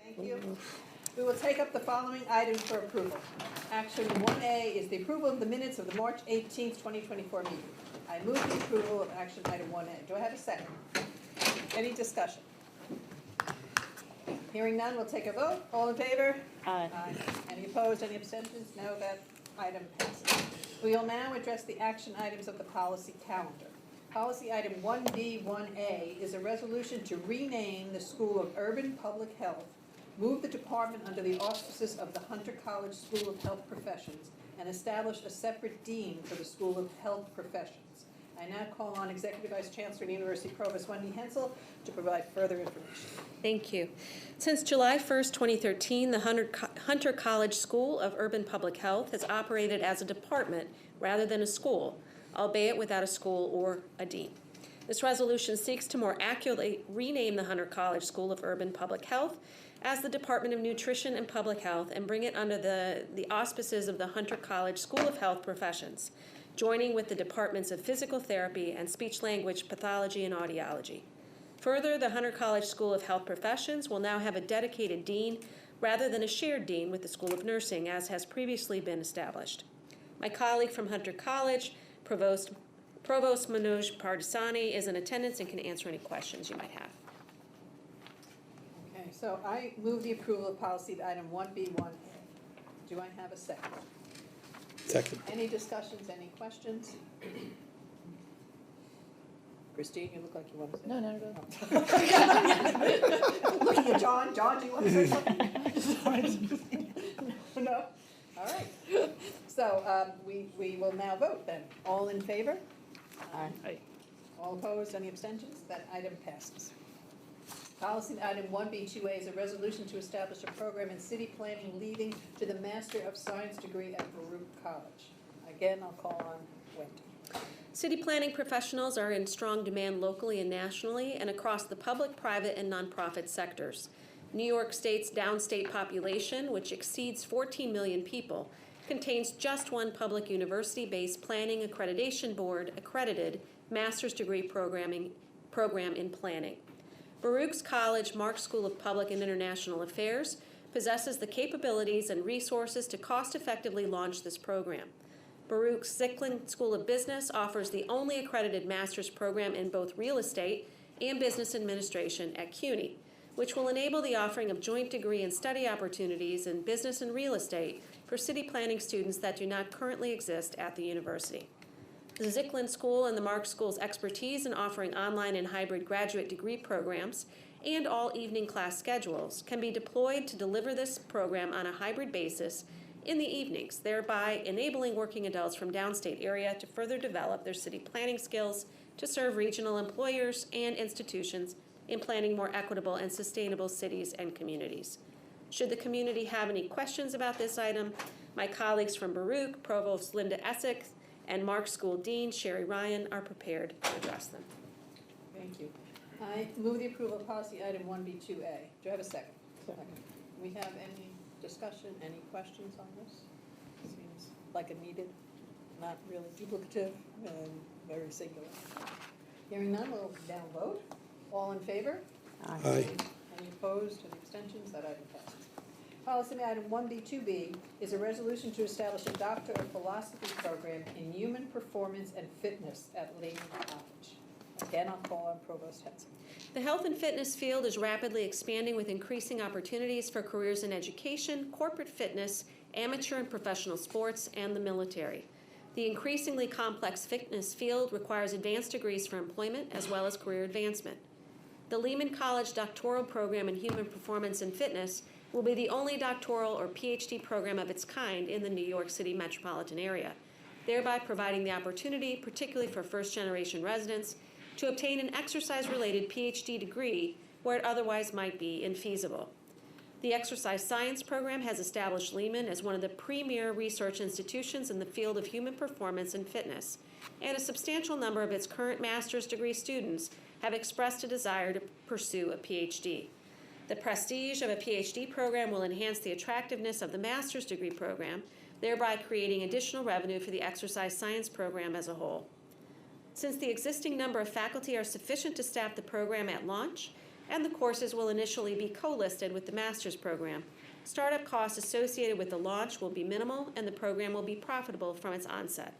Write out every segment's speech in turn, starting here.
Thank you. We will take up the following items for approval. Action 1A is the approval of the minutes of the March 18th, 2024 meeting. I move the approval of action item 1A. Do I have a second? Any discussion? Hearing none, we'll take a vote. All in favor? Aye. Any opposed, any abstentions? No, that item passes. We will now address the action items of the policy calendar. Policy item 1B1A is a resolution to rename the School of Urban Public Health, move the department under the auspices of the Hunter College School of Health Professions, and establish a separate dean for the School of Health Professions. I now call on Executive Vice Chancellor and University Provost Wendy Hensel to provide further information. Thank you. Since July 1st, 2013, the Hunter College School of Urban Public Health has operated as a department rather than a school, albeit without a school or a dean. This resolution seeks to more accurately rename the Hunter College School of Urban Public Health as the Department of Nutrition and Public Health and bring it under the auspices of the Hunter College School of Health Professions, joining with the departments of physical therapy and speech-language pathology and audiology. Further, the Hunter College School of Health Professions will now have a dedicated dean rather than a shared dean with the School of Nursing, as has previously been established. My colleague from Hunter College, Provost Manoj Pardesani, is in attendance and can answer any questions you might have. Okay, so I move the approval of policy item 1B1A. Do I have a second? Second. Any discussions, any questions? Christine, you look like you want to say No, go. Looking at John. John, do you want to say something? No? All right. So we will now vote then. All in favor? Aye. All opposed? Any abstentions? That item passes. Policy item 1B2A is a resolution to establish a program in city planning leading to the Master of Science degree at Baruch College. Again, I'll call on Wendy. City planning professionals are in strong demand locally and nationally and across the public, private, and nonprofit sectors. New York State's downstate population, which exceeds 14 million people, contains just one public university-based planning accreditation board accredited master's degree program in planning. Baruch's College Mark School of Public and International Affairs possesses the capabilities and resources to cost-effectively launch this program. Baruch's Zicklin School of Business offers the only accredited master's program in both real estate and business administration at CUNY, which will enable the offering of joint degree and study opportunities in business and real estate for city planning students that do not currently exist at the university. The Zicklin School and the Mark School's expertise in offering online and hybrid graduate degree programs and all evening class schedules can be deployed to deliver this program on a hybrid basis in the evenings, thereby enabling working adults from downstate area to further develop their city planning skills to serve regional employers and institutions in planning more equitable and sustainable cities and communities. Should the community have any questions about this item, my colleagues from Baruch, Provost Linda Essex, and Mark School Dean Sherry Ryan are prepared to address them. Thank you. I move the approval of policy item 1B2A. Do I have a second? Second. We have any discussion, any questions on this? Seems like a needed, not really duplicative, and very singular. Hearing none, we'll now vote. All in favor? Aye. Any opposed, any abstentions? That item passes. Policy item 1B2B is a resolution to establish a Doctor of Philosophy program in human performance and fitness at Lehman College. Again, I'll call on Provost Hensel. The health and fitness field is rapidly expanding with increasing opportunities for careers in education, corporate fitness, amateur and professional sports, and the military. The increasingly complex fitness field requires advanced degrees for employment as well as career advancement. The Lehman College doctoral program in human performance and fitness will be the only doctoral or PhD program of its kind in the New York City metropolitan area, thereby providing the opportunity, particularly for first-generation residents, to obtain an exercise-related PhD degree where it otherwise might be infeasible. The exercise science program has established Lehman as one of the premier research institutions in the field of human performance and fitness, and a substantial number of its current master's degree students have expressed a desire to pursue a PhD. The prestige of a PhD program will enhance the attractiveness of the master's degree program, thereby creating additional revenue for the exercise science program as a whole. Since the existing number of faculty are sufficient to staff the program at launch, and the courses will initially be co-listed with the master's program. Startup costs associated with the launch will be minimal, and the program will be profitable from its onset.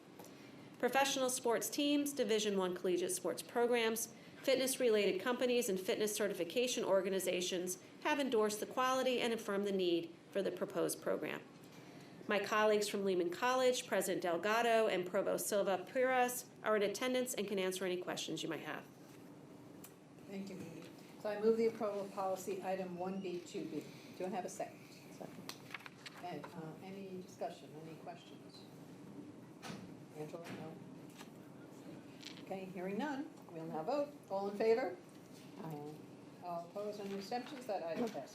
Professional sports teams, Division I collegiate sports programs, fitness-related companies, and fitness certification organizations have endorsed the quality and affirmed the need for the proposed program. My colleagues from Lehman College, President Delgado and Provost Silva Piras, are in attendance and can answer any questions you might have. Thank you, Mimi. So I move the approval of policy item 1B, 2B. Do I have a second? Okay, any discussion, any questions? Angela, no? Okay, hearing none, we'll now vote. All in favor? All opposed, any abstentions? That item passes.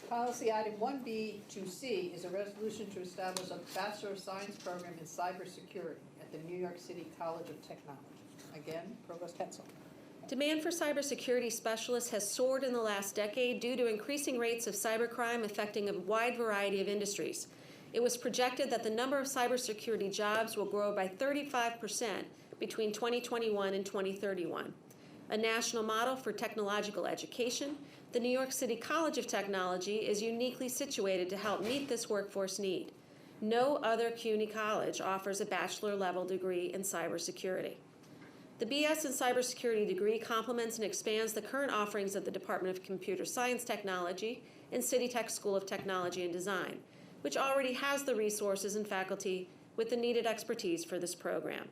Policy item 1B, 2C is a resolution to establish a Bachelor of Science program in cybersecurity at the New York City College of Technology. Again, Provost Hetzel. Demand for cybersecurity specialists has soared in the last decade due to increasing rates of cybercrime affecting a wide variety of industries. It was projected that the number of cybersecurity jobs will grow by 35% between 2021 and 2031. A national model for technological education, the New York City College of Technology is uniquely situated to help meet this workforce need. No other CUNY college offers a bachelor-level degree in cybersecurity. The BS in cybersecurity degree complements and expands the current offerings of the Department of Computer Science Technology and City Tech School of Technology and Design, which already has the resources and faculty with the needed expertise for this program.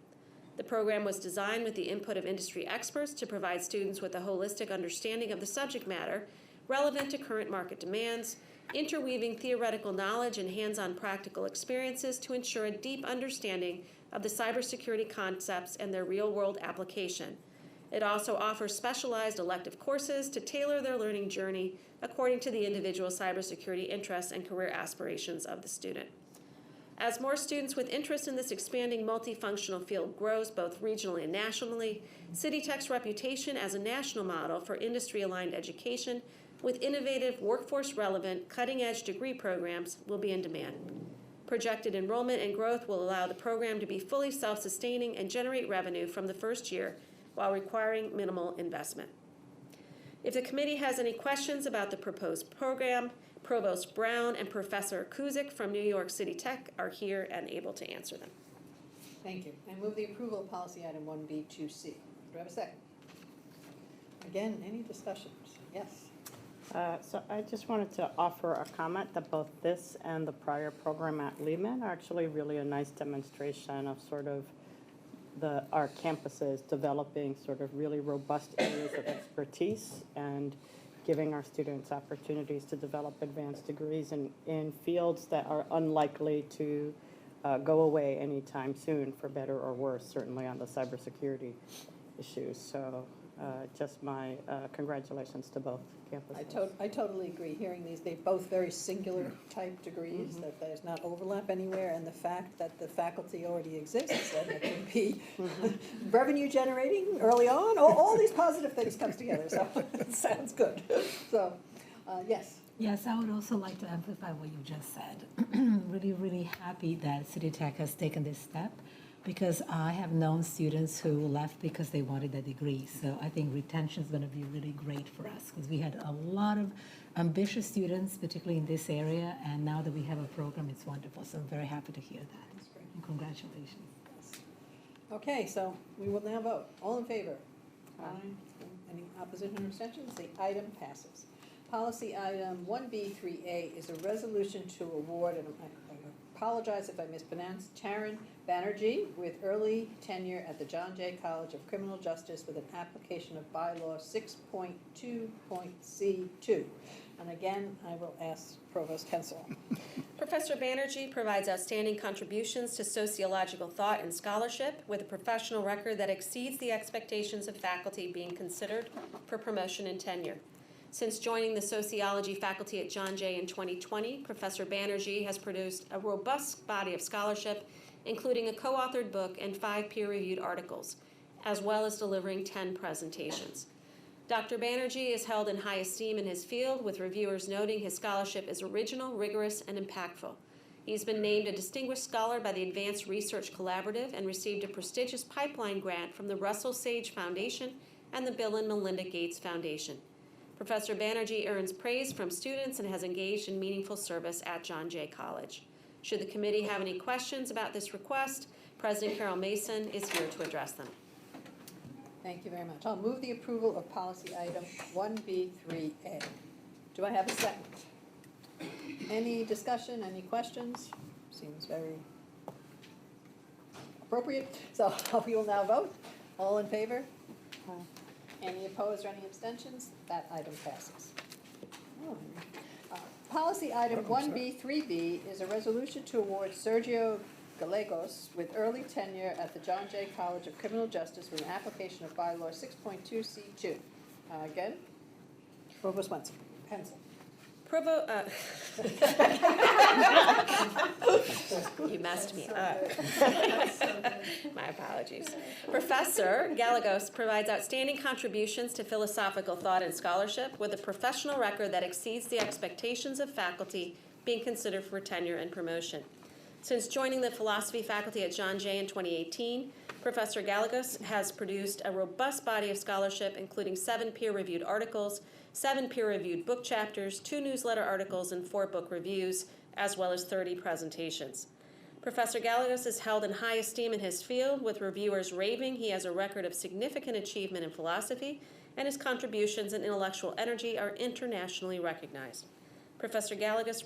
The program was designed with the input of industry experts to provide students with a holistic understanding of the subject matter relevant to current market demands, interweaving theoretical knowledge and hands-on practical experiences to ensure a deep understanding of the cybersecurity concepts and their real-world application. It also offers specialized elective courses to tailor their learning journey according to the individual cybersecurity interests and career aspirations of the student. As more students with interest in this expanding multifunctional field grows both regionally and nationally, City Tech's reputation as a national model for industry-aligned education with innovative, workforce-relevant, cutting-edge degree programs will be in demand. Projected enrollment and growth will allow the program to be fully self-sustaining and generate revenue from the first year while requiring minimal investment. If the committee has any questions about the proposed program, Provost Brown and Professor Kuzik from New York City Tech are here and able to answer them. Thank you. I move the approval of policy item 1B, 2C. Do I have a second? Again, any discussions? Yes. So I just wanted to offer a comment that both this and the prior program at Lehman are actually really a nice demonstration of sort of our campuses developing sort of really robust areas of expertise and giving our students opportunities to develop advanced degrees in fields that are unlikely to go away anytime soon, for better or worse, certainly on the cybersecurity issues. So just my congratulations to both campuses. I totally agree. Hearing these, they're both very singular type degrees, that there's not overlap anywhere, and the fact that the faculty already exists and it can be revenue generating early on, all these positive things comes together, so it sounds good. So, yes. Yes, I would also like to amplify what you just said. Really, really happy that City Tech has taken this step, because I have known students who left because they wanted a degree. So I think retention is going to be really great for us, because we had a lot of ambitious students, particularly in this area, and now that we have a program, it's wonderful. So I'm very happy to hear that. That's great. And congratulations. Yes. Okay, so we will now vote. All in favor? Aye. Any opposition or abstentions? The item passes. Policy item 1B3A is a resolution to award, and I apologize if I mispronounce, Taryn Banerjee with early tenure at the John Jay College of Criminal Justice with an application of bylaw 6.2.C2. And again, I will ask Provost Hensel. Professor Banerjee provides outstanding contributions to sociological thought and scholarship with a professional record that exceeds the expectations of faculty being considered for promotion and tenure. Since joining the sociology faculty at John Jay in 2020, Professor Banerjee has produced a robust body of scholarship, including a co-authored book and 5 peer-reviewed articles, as well as delivering 10 presentations. Dr. Banerjee is held in high esteem in his field, with reviewers noting his scholarship is original, rigorous, and impactful. He's been named a distinguished scholar by the Advanced Research Collaborative and received a prestigious pipeline grant from the Russell Sage Foundation and the Bill and Melinda Gates Foundation. Professor Banerjee earns praise from students and has engaged in meaningful service at John Jay College. Should the committee have any questions about this request, President Carol Mason is here to address them. Thank you very much. I'll move the approval of policy item 1B3A. Do I have a second? Any discussion, any questions? Seems very appropriate. So we will now vote. All in favor? Any opposed or any abstentions? That item passes. Policy item 1B3B is a resolution to award Sergio Gallegos with early tenure at the John Jay College of Criminal Justice with an application of bylaw 6.2C2. Again, Provost Wenzel, pencil. You messed me up. My apologies. Professor Gallegos provides outstanding contributions to philosophical thought and scholarship with a professional record that exceeds the expectations of faculty being considered for tenure and promotion. Since joining the philosophy faculty at John Jay in 2018, Professor Gallegos has produced a robust body of scholarship, including 7 peer-reviewed articles, 7 peer-reviewed book chapters, 2 newsletter articles, and 4 book reviews, as well as 30 presentations. Professor Gallegos is held in high esteem in his field, with reviewers raving he has a record of significant achievement in philosophy, and his contributions and intellectual energy are internationally recognized. Professor Gallegos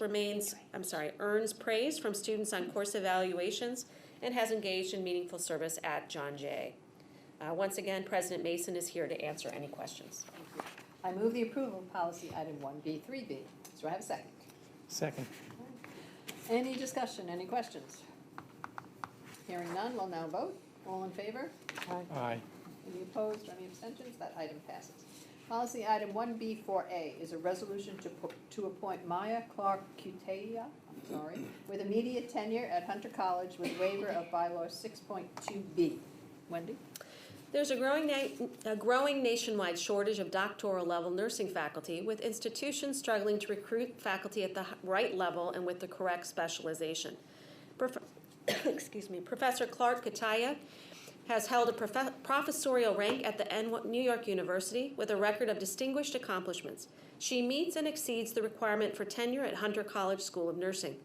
earns praise from students on course evaluations and has engaged in meaningful service at John Jay. Once again, President Mason is here to answer any questions. I move the approval of policy item 1B3B. Do I have a second? Second. Any discussion, any questions? Hearing none, we'll now vote. All in favor? Aye. Any opposed or any abstentions? That item passes. Policy item 1B4A is a resolution to appoint Maya Clark Cutaya, with immediate tenure at Hunter College with waiver of bylaw 6.2B. Wendy? There's a growing nationwide shortage of doctoral level nursing faculty, with institutions struggling to recruit faculty at the right level and with the correct specialization. Professor Clark Cutaya has held a professorial rank at the New York University with a record of distinguished accomplishments. She meets and exceeds the requirement for tenure at Hunter College School of Nursing.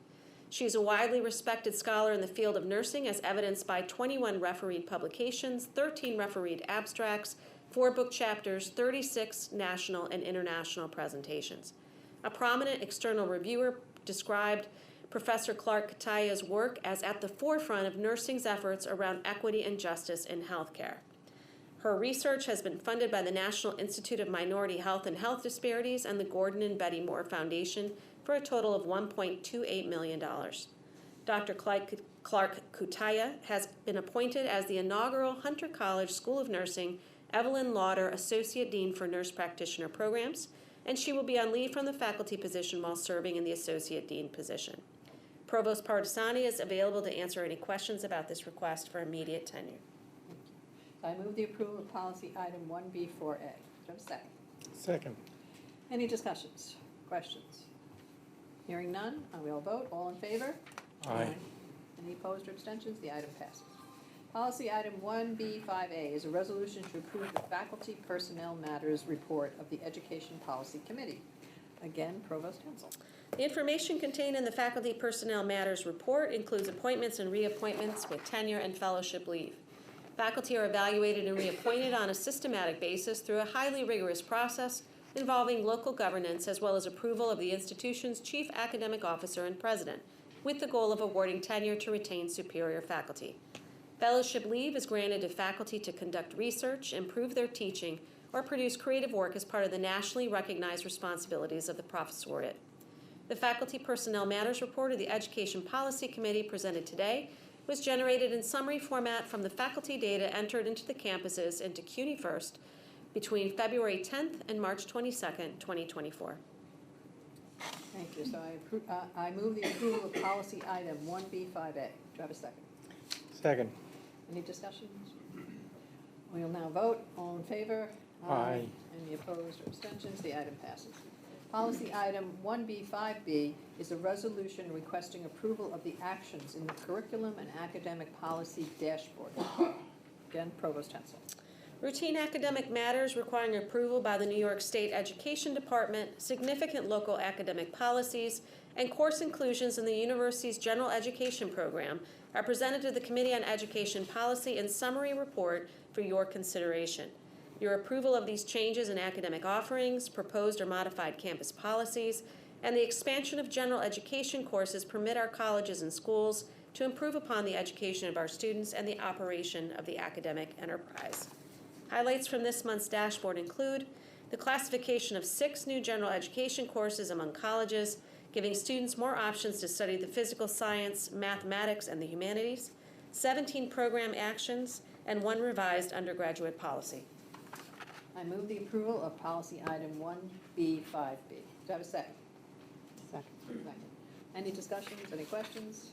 She is a widely respected scholar in the field of nursing, as evidenced by 21 refereed publications, 13 refereed abstracts, 4 book chapters, 36 national and international presentations. A prominent external reviewer described Professor Clark Cutaya's work as at the forefront of nursing's efforts around equity and justice in healthcare. Her research has been funded by the National Institute of Minority Health and Health Disparities and the Gordon and Betty Moore Foundation for a total of $1.28 million. Dr. Clark Cutaya has been appointed as the inaugural Hunter College School of Nursing Evelyn Lauder Associate Dean for Nurse Practitioner Programs, and she will be on leave from the faculty position while serving in the Associate Dean position. Provost Partisani is available to answer any questions about this request for immediate tenure. I move the approval of policy item 1B4A. Do I have a second? Second. Any discussions, questions? Hearing none, I will vote. All in favor? Aye. Any opposed or abstentions? The item passes. Policy item 1B5A is a resolution to approve the Faculty Personnel Matters Report of the Education Policy Committee. Again, Provost Hensel. The information contained in the Faculty Personnel Matters Report includes appointments and reappointments with tenure and fellowship leave. Faculty are evaluated and reappointed on a systematic basis through a highly rigorous process involving local governance as well as approval of the institution's chief academic officer and president, with the goal of awarding tenure to retain superior faculty. Fellowship leave is granted to faculty to conduct research, improve their teaching, or produce creative work as part of the nationally recognized responsibilities of the professoriate. The Faculty Personnel Matters Report of the Education Policy Committee presented today was generated in summary format from the faculty data entered into the campuses into CUNY First between February 10th and March 22nd, 2024. Thank you. So I move the approval of policy item 1B5A. Do I have a second? Second. Any discussions? We will now vote. All in favor? Aye. Any opposed or abstentions? The item passes. Policy item 1B5B is a resolution requesting approval of the actions in the Curriculum and Academic Policy Dashboard. Again, Provost Hensel. Routine academic matters requiring approval by the New York State Education Department, significant local academic policies, and course inclusions in the university's general education program are presented to the Committee on Education Policy and summary report for your consideration. Your approval of these changes in academic offerings, proposed or modified campus policies, and the expansion of general education courses permit our colleges and schools to improve upon the education of our students and the operation of the academic enterprise. Highlights from this month's dashboard include the classification of 6 new general education courses among colleges, giving students more options to study the physical science, mathematics, and the humanities, 17 program actions, and 1 revised undergraduate policy. I move the approval of policy item 1B, 5B. Do I have a second? Second. Second. Any discussions, any questions?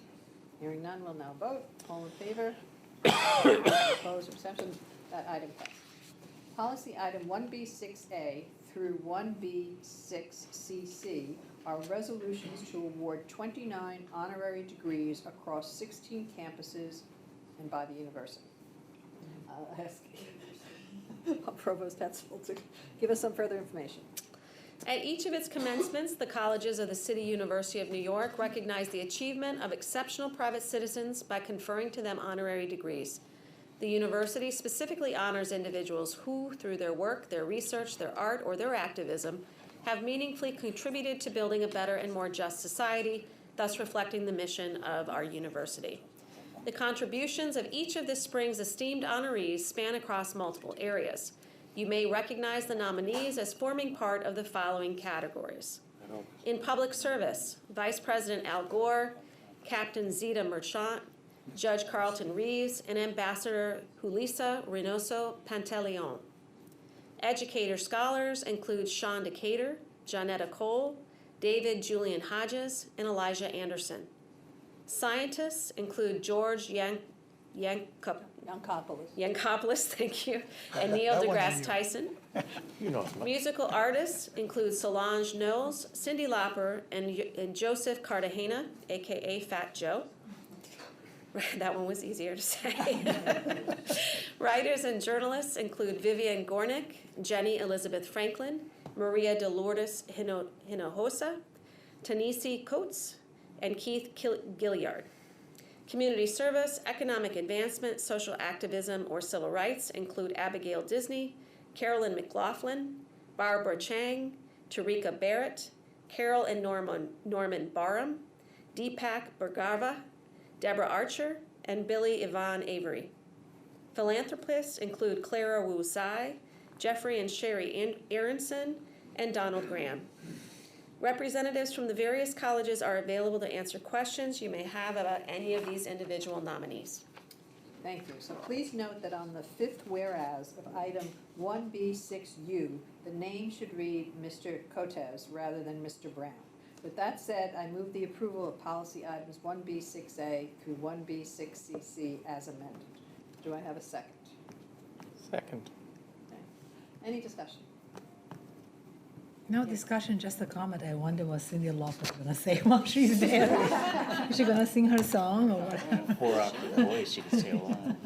Hearing none, we'll now vote. All in favor? Opposed, abstentions? That item passes. Policy item 1B6A through 1B6CC are resolutions to award 29 honorary degrees across 16 campuses and by the university. I'll ask Provost Tetzel to give us some further information. At each of its commencements, the colleges of the City University of New York recognize the achievement of exceptional private citizens by conferring to them honorary degrees. The university specifically honors individuals who, through their work, their research, their art, or their activism, have meaningfully contributed to building a better and more just society, thus reflecting the mission of our university. The contributions of each of this spring's esteemed honorees span across multiple areas. You may recognize the nominees as forming part of the following categories. In public service, Vice President Al Gore, Captain Zita Merchant, Judge Carlton Reeves, and Ambassador Julissa Reynoso Pantaleon. Educator scholars include Sean Decatur, Jonetta Cole, David Julian Hodges, and Elijah Anderson. Scientists include George Yankopoulos, thank you, and Neil deGrasse Tyson. You know. Musical artists include Solange Knowles, Cyndi Lauper, and Joseph Cartagena, aka Fat Joe. That one was easier to say. Writers and journalists include Vivian Gornick, Jenny Elizabeth Franklin, Maria de Lourdes Hinojosa, Tanisi Coates, and Keith Gilliard. Community service, economic advancement, social activism, or civil rights include Abigail Disney, Carolyn McLaughlin, Barbara Chang, Tarika Barrett, Carol and Norman Barham, Deepak Bhargava, Deborah Archer, and Billy Yvonne Avery. Philanthropists include Clara Wu Tsai, Jeffrey and Sherry Aronson, and Donald Graham. Representatives from the various colleges are available to answer questions you may have about any of these individual nominees. Thank you. So please note that on the 5th whereas of item 1B6U, the name should read Mr. Cotes rather than Mr. Brown. With that said, I move the approval of policy items 1B6A through 1B6CC as amended. Do I have a second? Second. Okay. Any discussion? No discussion, just a comment. I wonder what Cyndi Lauper is gonna say while she's there. Is she gonna sing her song or what? Pour out her voice, she can say a lot.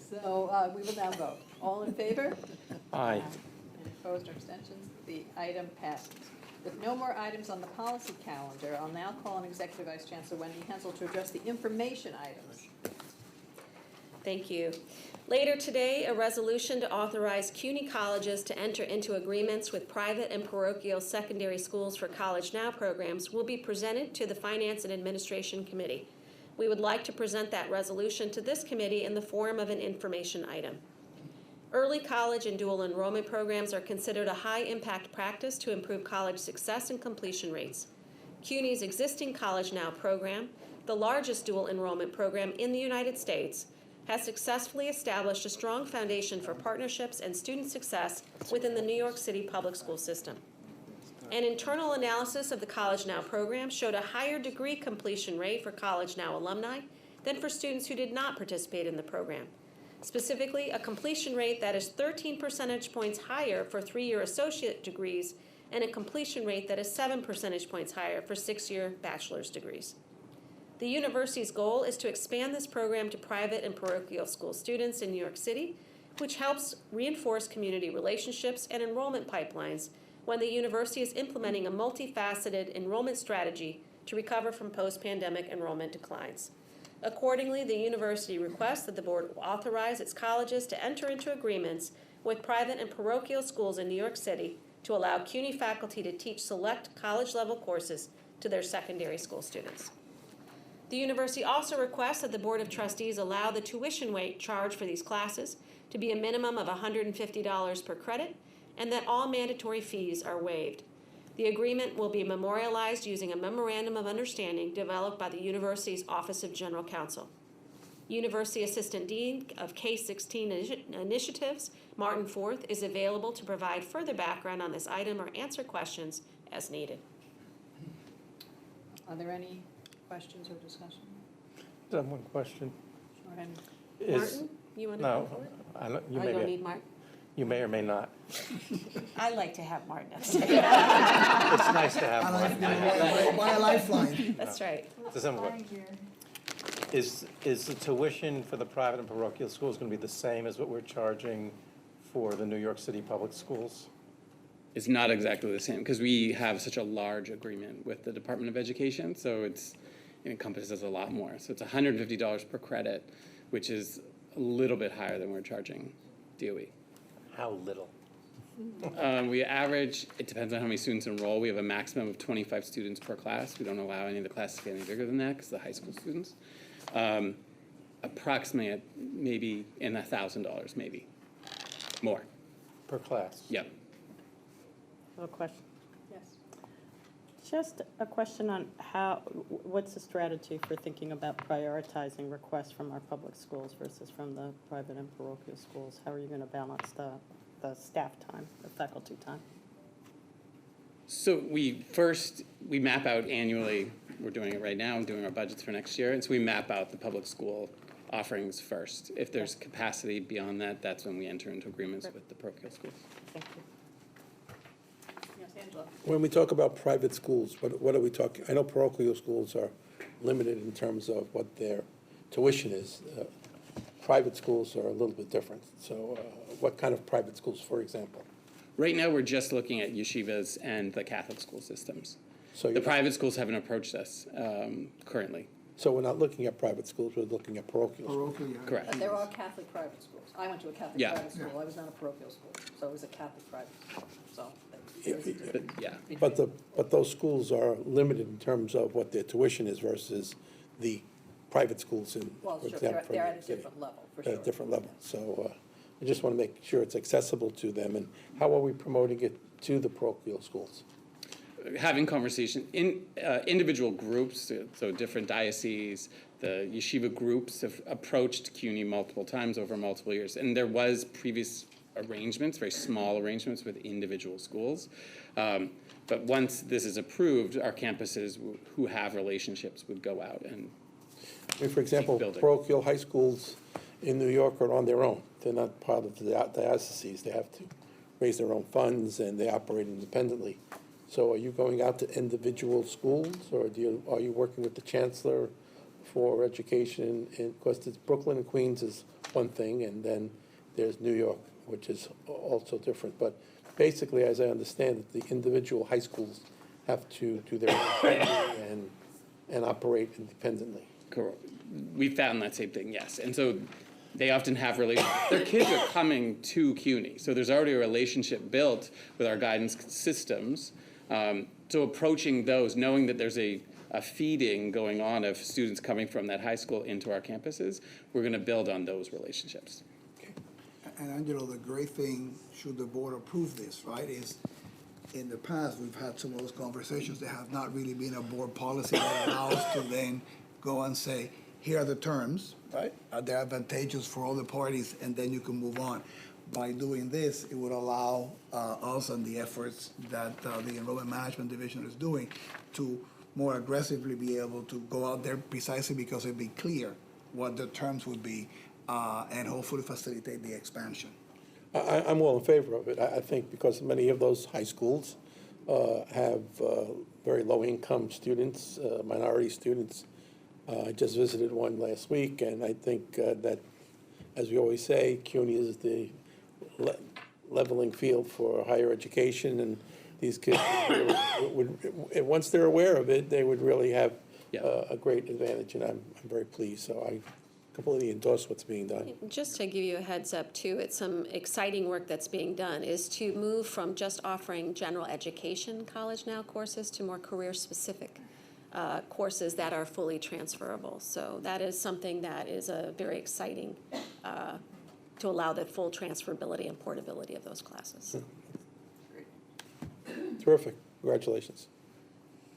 So we will now vote. All in favor? Aye. Any opposed or abstentions? The item passes. With no more items on the policy calendar, I'll now call on Executive Vice Chancellor Wendy Hensel to address the information items. Thank you. Later today, a resolution to authorize CUNY colleges to enter into agreements with private and parochial secondary schools for College Now programs will be presented to the Finance and Administration Committee. We would like to present that resolution to this committee in the form of an information item. Early college and dual enrollment programs are considered a high-impact practice to improve college success and completion rates. CUNY's existing College Now program, the largest dual enrollment program in the United States, has successfully established a strong foundation for partnerships and student success within the New York City public school system. An internal analysis of the College Now program showed a higher degree completion rate for College Now alumni than for students who did not participate in the program. Specifically, a completion rate that is 13 percentage points higher for 3-year associate degrees and a completion rate that is 7 percentage points higher for 6-year bachelor's degrees. The university's goal is to expand this program to private and parochial school students in New York City which helps reinforce community relationships and enrollment pipelines when the university is implementing a multifaceted enrollment strategy to recover from post-pandemic enrollment declines. Accordingly, the university requests that the board authorize its colleges to enter into agreements with private and parochial schools in New York City to allow CUNY faculty to teach select college-level courses to their secondary school students. The university also requests that the Board of Trustees allow the tuition rate charged for these classes to be a minimum of $150 per credit, and that all mandatory fees are waived. The agreement will be memorialized using a memorandum of understanding developed by the university's Office of General Counsel. University Assistant Dean of K-16 Initiatives, Martin Forth, is available to provide further background on this item or answer questions as needed. Are there any questions or discussion? I have one question. Go ahead. Martin, you want to go No, for it? I don't, Oh, you don't need Martin? you may or may not. I like to have Martin. It's nice to have one. By a lifeline. That's right. It's a simple one. Is the tuition for the private and parochial schools going to be the same as what we're charging for the New York City public schools? It's not exactly the same because we have such a large agreement with the Department of Education, so it encompasses a lot more. So it's $150 per credit, which is a little bit higher than we're charging DOE. How little? We average, it depends on how many students enroll. We have a maximum of 25 students per class. We don't allow any of the classes to get any bigger than that because the high school students. Approximately at maybe in $1,000, maybe more. Per class? Yep. A question. Yes. Just a question on what's the strategy for thinking about prioritizing requests from our public schools versus from the private and parochial schools? How are you going to balance the staff time, the faculty time? So we map out annually, we're doing it right now, doing our budgets for next year, and so we map out the public school offerings first. If there's capacity beyond that, that's when we enter into agreements with the parochial schools. Thank you. Yes, Angela. When we talk about private schools, what are we talking? I know parochial schools are limited in terms of what their tuition is. Private schools are a little bit different. So what kind of private schools, for example? Right now, we're just looking at yeshivas and the Catholic school systems. So The you're- private schools haven't approached us currently. So we're not looking at private schools, we're looking at parochial schools. Correct. But they're all Catholic private schools. I went to a Catholic Yeah. private school. I was not a parochial school, so it was a Catholic private school. So Yeah, there's a difference. But, yeah. But those schools are limited in terms of what their tuition is versus the private schools in, Well, for sure, example. they're at a New York City. different level, for At a sure. different level. So I just want to make sure it's accessible to them. And how are we promoting it to the parochial schools? Having conversation in individual groups, so different dioceses, the yeshiva groups have approached CUNY multiple times over multiple years. And there was previous arrangements, very small arrangements with individual schools. But once this is approved, our campuses who have relationships would go out and I mean, for example, building. parochial high schools in New York are on their own. They're not part of the dioceses. They have to raise their own funds and they operate independently. So are you going out to individual schools or are you working with the chancellor for education? Because Brooklyn and Queens is one thing and then there's New York, which is also different. But basically, as I understand it, the individual high schools have to do their own thing and operate independently. Correct. We found that same thing, yes. And so they often have relationships. Their kids are coming to CUNY, so there's already a relationship built with our guidance systems. So approaching those, knowing that there's a feeding going on of students coming from that high school into our campuses, we're going to build on those relationships. And Angelo, the great thing, should the board approve this, right, is in the past, we've had some of those conversations. There have not really been a board policy that allows to then go and say, here are the terms, right? Are they advantageous for all the parties, and then you can move on. By doing this, it would allow us and the efforts that the Enrollment Management Division is doing to more aggressively be able to go out there precisely because it'd be clear what the terms would be and hopefully facilitate the expansion. I'm all in favor of it. I think because many of those high schools have very low-income students, minority students. I just visited one last week, and I think that as we always say, CUNY is the leveling field for higher education, and these kids once they're aware of it, they would really have Yeah. a great advantage, and I'm very pleased. So I completely endorse what's being done. Just to give you a heads up too, it's some exciting work that's being done, is to move from just offering general education college now courses to more career-specific courses that are fully transferable. So that is something that is very exciting to allow the full transferability and portability of those classes. Terrific. Congratulations.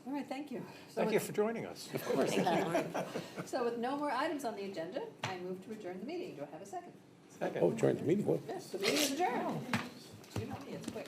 All right, thank you. So Thank you with- for joining us. Thank you, Lauren. So with no more items on the agenda, I move to adjourn the meeting. Do I have a second? Oh, join the meeting. What? Yes, the meeting is adjourned. You know me, it's quick.